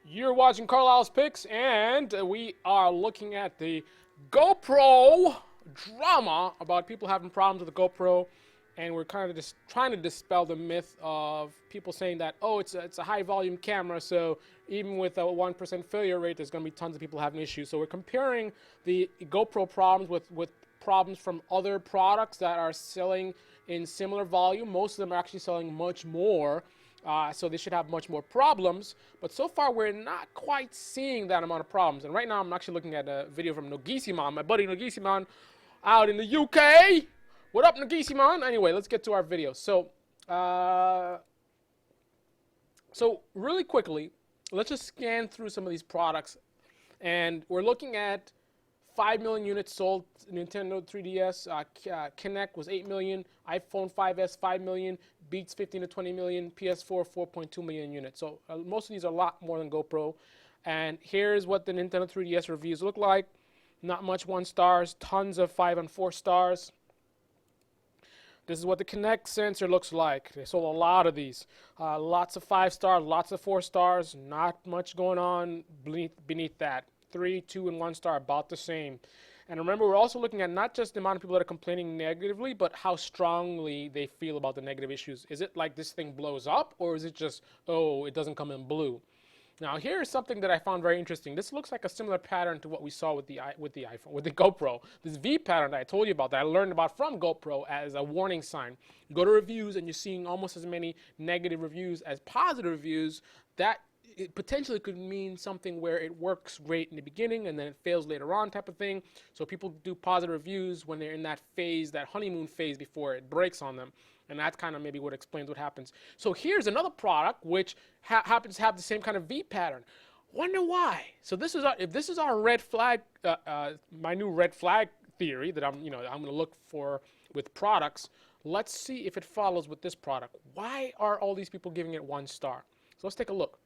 You're watching Carlyle's Picks, and we are looking at the GoPro drama about people having problems with the GoPro, and we're kind of just trying to dispel the myth of people saying that, oh, it's a high volume camera, so even with a 1% failure rate, there's going to be tons of people having issues. So we're comparing the GoPro problems with problems from other products that are selling in similar volume. Most of them are actually selling much more. So they should have much more problems, but so far we're not quite seeing that amount of problems. And right now I'm actually looking at a video from Nogisiman, my buddy Nogisiman out in the UK. What up, Nogisiman? Anyway, let's get to our video. So really quickly, let's just scan through some of these products, and we're looking at 5 million units sold. Nintendo 3DS, Kinect was 8 million, iPhone 5S 5 million, Beats 15 to 20 million, PS4 4.2 million units. So most of these are a lot more than GoPro. And here's what the Nintendo 3DS reviews look like. Not much 1 stars, tons of 5 and 4 stars. This is what the Kinect sensor looks like. They sold a lot of these. Lots of 5 stars, lots of 4 stars, not much going on beneath that. 3, 2, and 1 star, about the same. And remember, we're also looking at not just the amount of people that are complaining negatively, but how strongly they feel about the negative issues. Is it like this thing blows up, or is it just, oh, it doesn't come in blue? Now, here's something that I found very interesting. This looks like a similar pattern to what we saw with the iPhone, with the GoPro. This V pattern that I told you about, that I learned about from GoPro as a warning sign. You go to reviews and you're seeing almost as many negative reviews as positive reviews. That it potentially could mean something where it works great in the beginning and then it fails later on, type of thing. So people do positive reviews when they're in that phase, that honeymoon phase, before it breaks on them. And that's kind of maybe what explains what happens. So here's another product which happens to have the same kind of V pattern. Wonder why? So this is if this is our red flag, my new red flag theory that I'm going to look for with products. Let's see if it follows with this product. Why are all these people giving it 1 star? So let's take a look.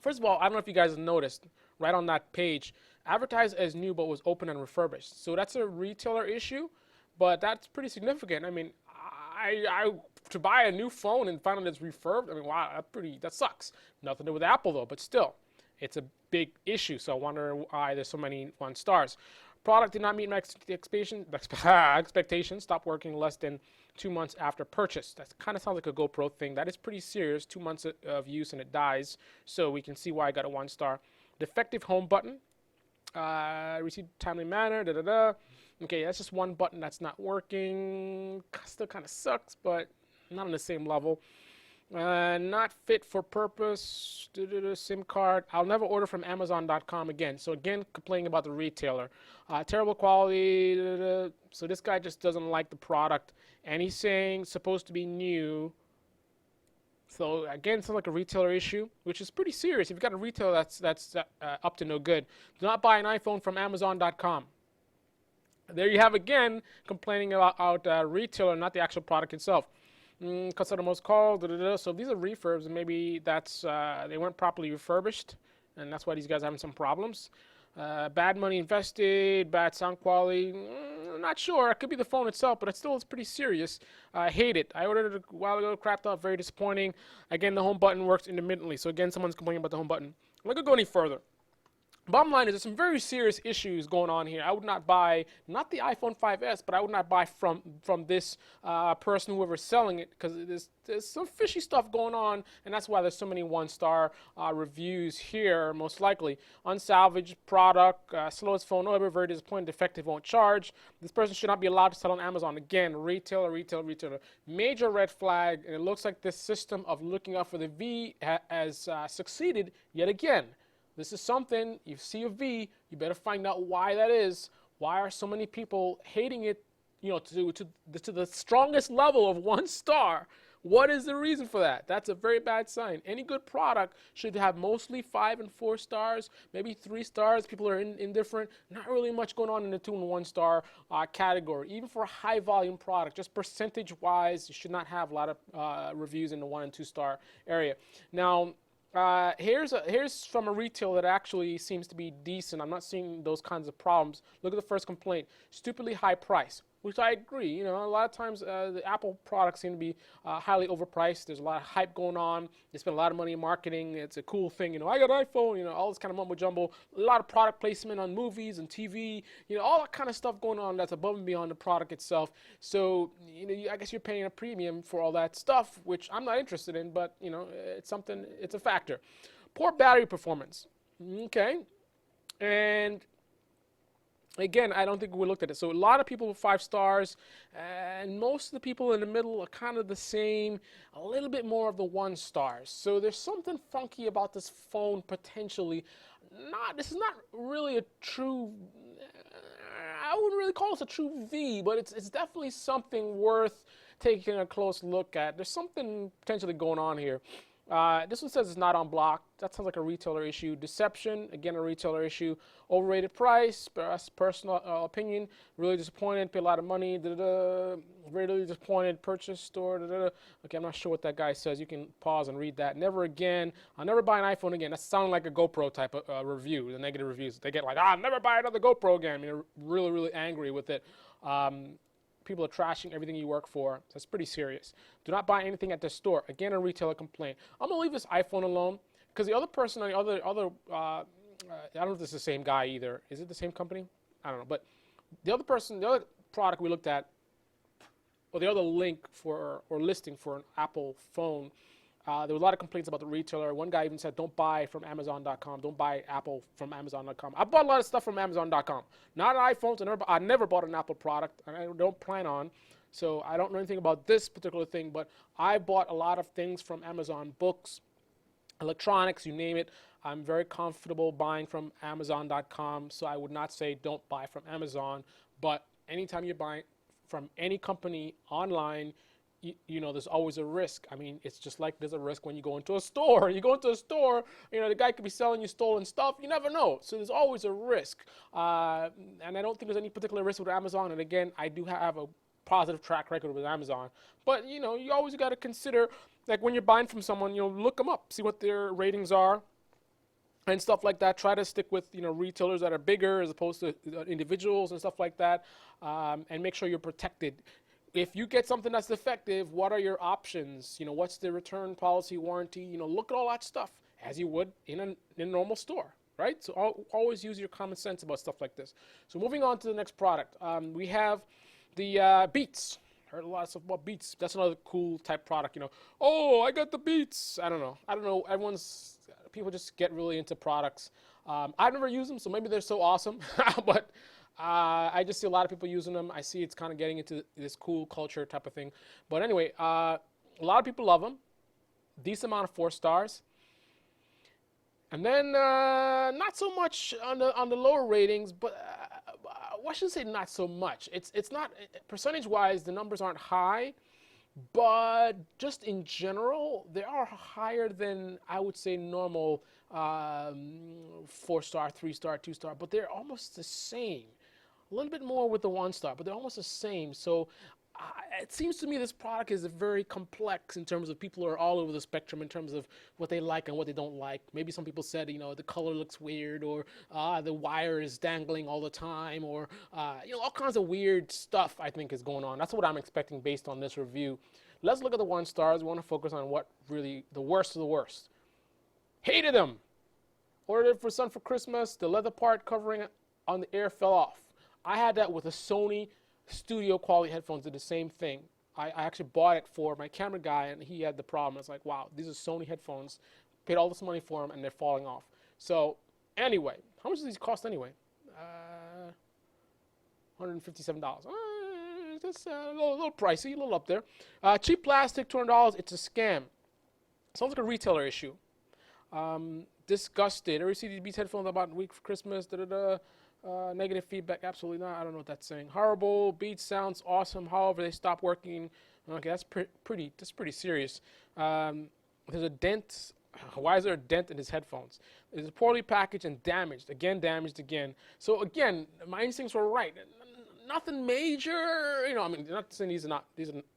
First of all, I don't know if you guys noticed, right on that page, advertised as new but was open and refurbished. So that's a retailer issue, but that's pretty significant. I mean, I to buy a new phone and find out it's refurbed, I mean, wow, that sucks. Nothing to do with Apple though, but still, it's a big issue. So I wonder why there's so many 1 stars. Product did not meet my expectations. Stopped working less than 2 months after purchase. That kind of sounds like a GoPro thing. That is pretty serious. 2 months of use and it dies. So we can see why I got a 1 star. Defective home button. Received timely manner. Okay, that's just one button that's not working. Still kind of sucks, but not on the same level. Not fit for purpose. SIM card. I'll never order from Amazon.com again. So again, complaining about the retailer. Terrible quality. So this guy just doesn't like the product, and he's saying supposed to be new. So again, sounds like a retailer issue, which is pretty serious. If you've got a retailer that's up to no good, do not buy an iPhone from Amazon.com. There you have again complaining about retailer, not the actual product itself. Customers called. So these are refurbs, and maybe that's they weren't properly refurbished, and that's why these guys are having some problems. Bad money invested, bad sound quality. Not sure. It could be the phone itself, but it still is pretty serious. I hate it. I ordered it a while ago, crapped out, very disappointing. Again, the home button works intermittently. So again, someone's complaining about the home button. I'm not gonna go any further. Bottom line is there's some very serious issues going on here. I would not buy, not the iPhone 5S, but I would not buy from this person, whoever's selling it, because there's some fishy stuff going on, and that's why there's so many 1 star reviews here, most likely. Unsalvaged product, slowest phone ever, very disappointing, defective, won't charge. This person should not be allowed to sell on Amazon. Again, retailer. Major red flag, and it looks like this system of looking out for the V has succeeded yet again. This is something, you see a V, you better find out why that is. Why are so many people hating it, to the strongest level of 1 star? What is the reason for that? That's a very bad sign. Any good product should have mostly 5 and 4 stars, maybe 3 stars. People are indifferent. Not really much going on in the 2 and 1 star category. Even for a high volume product, just percentage wise, you should not have a lot of reviews in the 1 and 2 star area. Now, here's from a retail that actually seems to be decent. I'm not seeing those kinds of problems. Look at the first complaint. Stupidly high price. which I agree. You know, a lot of times the Apple products seem to be highly overpriced. There's a lot of hype going on. They spend a lot of money in marketing. It's a cool thing. You know, I got an iPhone. You know, all this kind of mumbo jumbo. A lot of product placement on movies and TV. You know, all that kind of stuff going on that's above and beyond the product itself. So, you know, I guess you're paying a premium for all that stuff, which I'm not interested in. But you know, it's something. It's a factor. Poor battery performance. Okay, and again, I don't think we looked at it. So a lot of people with 5 stars, and most of the people in the middle are kind of the same, a little bit more of the 1 stars. So there's something funky about this phone potentially. This is not really a true, I wouldn't really call this a true V, but it's definitely something worth taking a close look at. There's something potentially going on here. This one says it's not on block. That sounds like a retailer issue. Deception, again, a retailer issue. Overrated price, personal opinion. Really disappointed, pay a lot of money. Really disappointed, purchase store. Okay, I'm not sure what that guy says. You can pause and read that. Never again. I'll never buy an iPhone again. That sounds like a GoPro type of review, the negative reviews. They get like, I'll never buy another GoPro again. I mean, really, really angry with it. People are trashing everything you work for. That's pretty serious. Do not buy anything at the store. Again, a retailer complaint. I'm gonna leave this iPhone alone because the other person on the other I don't know if this is the same guy either. Is it the same company? I don't know. But the other person, the other product we looked at, or the other link for or listing for an Apple phone, there were a lot of complaints about the retailer. One guy even said, don't buy from Amazon.com. Don't buy Apple from Amazon.com. I bought a lot of stuff from Amazon.com. Not iPhones. I never bought an Apple product, and I don't plan on. So I don't know anything about this particular thing, but I bought a lot of things from Amazon, books, electronics, you name it. I'm very comfortable buying from Amazon.com, so I would not say don't buy from Amazon. But anytime you're buying from any company online, you know, there's always a risk. I mean, it's just like there's a risk when you go into a store. You go into a store, you know, the guy could be selling you stolen stuff. You never know. So there's always a risk. And I don't think there's any particular risk with Amazon. And again, I do have a positive track record with Amazon. But, you know, you always got to consider, like when you're buying from someone, you know, look them up, see what their ratings are and stuff like that. Try to stick with, you know, retailers that are bigger as opposed to individuals and stuff like that, and make sure you're protected. If you get something that's defective, what are your options? You know, what's the return policy, warranty? You know, look at all that stuff as you would in a normal store, right? So always use your common sense about stuff like this. So moving on to the next product, we have the Beats. Heard a lot of stuff about Beats. That's another cool type product, you know. Oh, I got the Beats. I don't know. People just get really into products. I've never used them, so maybe they're so awesome, but I just see a lot of people using them. I see it's kind of getting into this cool culture type of thing. But anyway, a lot of people love them. Decent amount of 4 stars. And then not so much on the lower ratings, but I shouldn't say not so much. It's not percentage-wise, the numbers aren't high, but just in general, they are higher than I would say normal 4 star, 3 star, 2 star, but they're almost the same. A little bit more with the 1 star, but they're almost the same. So it seems to me this product is very complex in terms of people are all over the spectrum in terms of what they like and what they don't like. Maybe some people said, you know, the color looks weird, or the wire is dangling all the time, or, you know, all kinds of weird stuff I think is going on. That's what I'm expecting based on this review. Let's look at the 1 stars. We want to focus on what really the worst of the worst. Hated them. Ordered it for son for Christmas. The leather part covering on the ear fell off. I had that with a Sony studio quality headphones, did the same thing. I actually bought it for my camera guy, and he had the problem. It's like, wow, these are Sony headphones. Paid all this money for them, and they're falling off. So anyway, how much do these cost anyway? $157. That's a little pricey, a little up there. Cheap plastic, $200. It's a scam. Sounds like a retailer issue. Disgusted. I received these Beats headphones about a week for Christmas. Negative feedback, absolutely not. I don't know what that's saying. Horrible. Beats sounds awesome. However, they stopped working. Okay, that's pretty serious. There's a dent. Why is there a dent in his headphones? It's poorly packaged and damaged. Again, damaged again. So again, my instincts were right. Nothing major. You know, I mean, not saying these are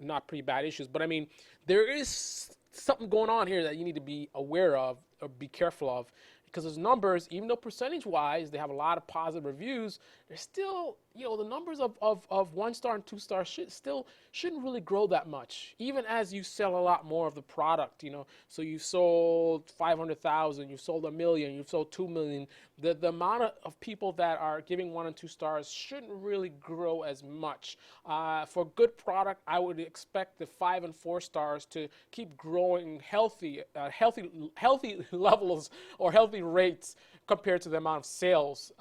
not pretty bad issues, but I mean, there is something going on here that you need to be aware of be careful of, because those numbers, even though percentage-wise they have a lot of positive reviews, they're still, the numbers of 1-star and 2-star shouldn't really grow that much, even as you sell a lot more of the product. So you've sold 500,000, you've sold 1 million, you've sold 2 million. The amount of people that are giving 1 and 2 stars shouldn't really grow as much. For good product, I would expect the 5 and 4 stars to keep growing healthy levels or healthy rates compared to the amount of sales.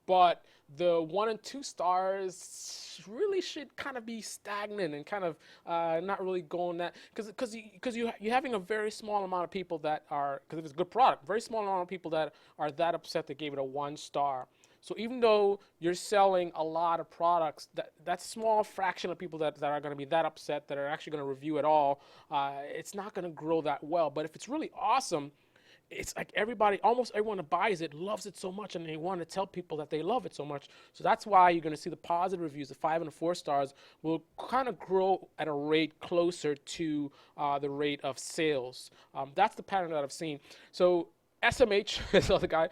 But the 1 and 2 stars really should kind of be stagnant and kind of not really going that, because you're having a very small amount of people that are, because if it's a good product, very small amount of people that are that upset that gave it a 1 star. So even though you're selling a lot of products, that small fraction of people that are going to be that upset, that are actually going to review at all, it's not going to grow that well. But if it's really awesome, it's like almost everyone that buys it loves it so much, and they want to tell people that they love it so much. So that's why you're going to see the positive reviews, the 5 and the 4 stars, will kind of grow at a rate closer to the rate of sales. That's the pattern that I've seen. So SMH, this other guy,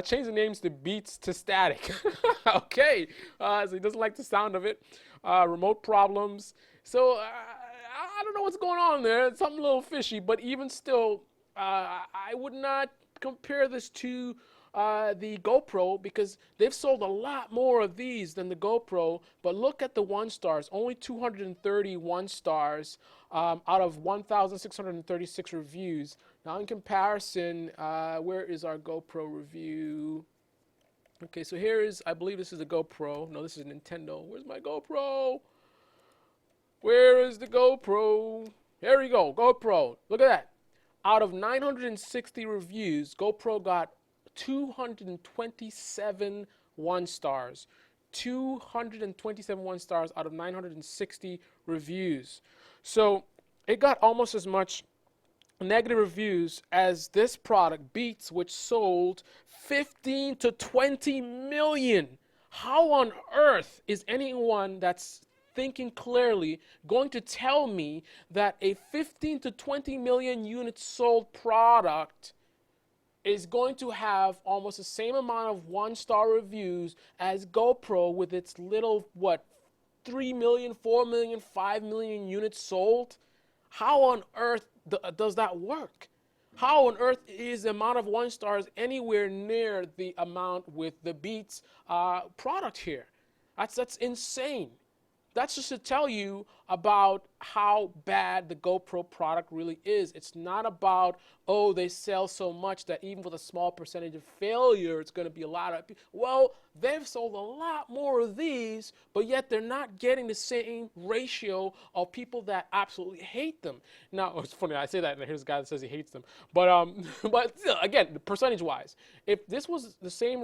changed the names to Beats to Static. Okay, so he doesn't like the sound of it. Remote problems. So I don't know what's going on there. It's something a little fishy, but even still, I would not compare this to the GoPro, because they've sold a lot more of these than the GoPro. But look at the 1 stars, only 230 1 stars out of 1,636 reviews. Now in comparison, where is our GoPro review? Okay, so here is, I believe this is a GoPro. No, this is Nintendo. Where's my GoPro? Where is the GoPro? Here we go, GoPro. Look at that. Out of 960 reviews, GoPro got 227 1 stars. 227 1 stars out of 960 reviews. So it got almost as much negative reviews as this product, Beats, which sold 15 to 20 million. How on earth is anyone that's thinking clearly going to tell me that a 15 to 20 million units sold product is going to have almost the same amount of 1-star reviews as GoPro with its little, 3 million, 4 million, 5 million units sold? How on earth does that work? How on earth is the amount of 1 stars anywhere near the amount with the Beats product here? That's insane. That's just to tell you about how bad the GoPro product really is. It's not about, oh, they sell so much that even with a small percentage of failure, it's going to be a lot of people. Well, they've sold a lot more of these, but yet they're not getting the same ratio of people that absolutely hate them. Now, it's funny, I say that, and here's a guy that says he hates them. But still, again, percentage-wise, if this was the same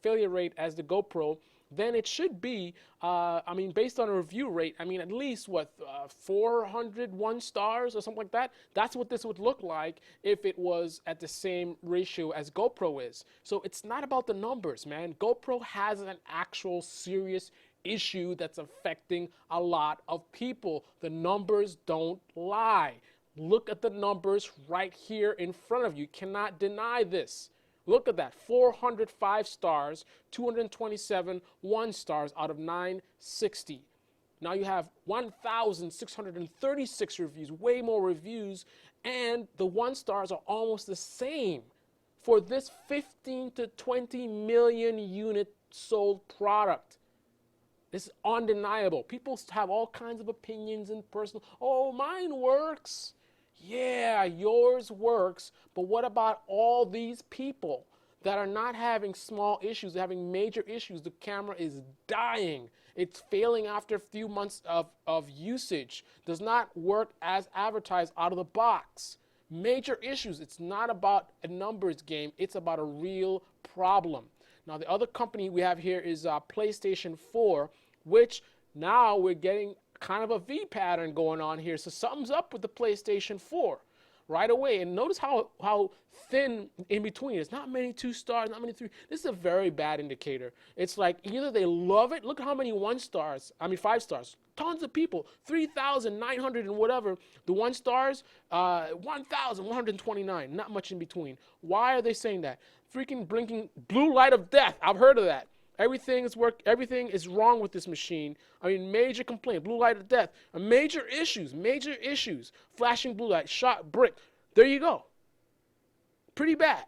failure rate as the GoPro, then it should be, based on a review rate, at least, 400 1 stars or something like that? That's what this would look like if it was at the same ratio as GoPro is. So it's not about the numbers, man. GoPro has an actual serious issue that's affecting a lot of people. The numbers don't lie. Look at the numbers right here in front of you. You cannot deny this. Look at that, 405 stars, 227 1 stars out of 960. Now you have 1,636 reviews, way more reviews, and the 1 stars are almost the same for this 15 to 20 million unit sold product. This is undeniable. People have all kinds of opinions and personal, oh, mine works. Yeah, yours works, but what about all these people that are not having small issues, they're having major issues? The camera is dying. It's failing after a few months of usage. Does not work as advertised out of the box. Major issues. It's not about a numbers game. It's about a real problem. Now, the other company we have here is PlayStation 4, which now we're getting kind of a V pattern going on here. So something's up with the PlayStation 4. right away. And notice how thin in between. It's not many 2 stars, not many 3. This is a very bad indicator. It's like either they love it. Look at how many 1 stars, 5 stars. Tons of people, 3,900 and whatever. The 1 stars, 1,129. Not much in between. Why are they saying that? Freaking blinking blue light of death. I've heard of that. Everything is wrong with this machine. I mean, major complaint, blue light of death. Major issues. Flashing blue light, shot, brick. There you go. Pretty bad.